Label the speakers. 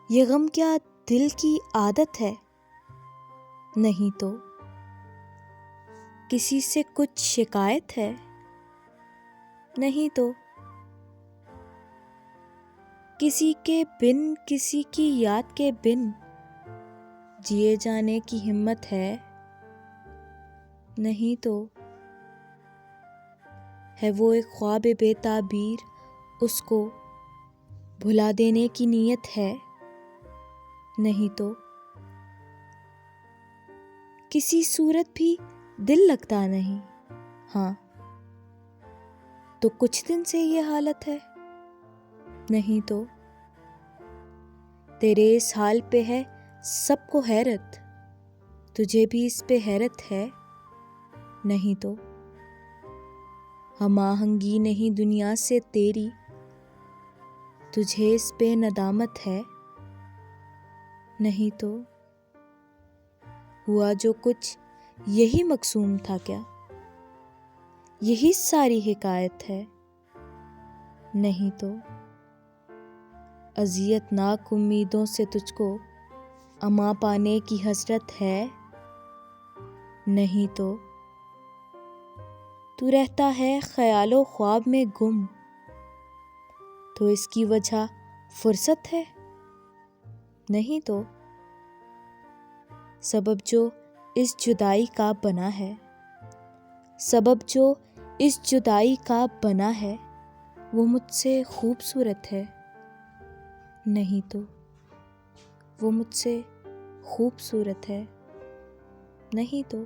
Speaker 1: یہ غم کیا دل کی عادت ہے؟ نہیں تو کسی سے کچھ شکایت ہے؟ نہیں تو کسی کے بن، کسی کی یاد کے بن جیے جانے کی ہمت ہے؟ نہیں تو ہے وہ ایک خواب بے تعبیر، اس کو بھلا دینے کی نیت ہے؟ نہیں تو کسی صورت بھی دل لگتا نہیں، ہاں تو کچھ دن سے یہ حالت ہے؟ نہیں تو تیرے اس حال پہ ہے سب کو حیرت، تجھے بھی اس پہ حیرت ہے؟ نہیں تو ہم آہنگی نہیں دنیا سے تیری، تجھے اس پہ ندامت ہے؟ نہیں تو ہوا جو کچھ یہی مقصود تھا کیا؟ یہی ساری حکایت ہے؟ نہیں تو اذیت ناک امیدوں سے تجھ کو اما پانے کی حسرت ہے؟ نہیں تو رہتا ہے خیال و خواب میں گم، تو اس کی وجہ فرصت ہے؟ نہیں تو سبب جو اس جدائی کا بنا ہے، سبب جو اس جدائی کا بنا ہے وہ مجھ سے خوبصورت ہے؟ نہیں تو وہ مجھ سے خوبصورت ہے؟ نہیں تو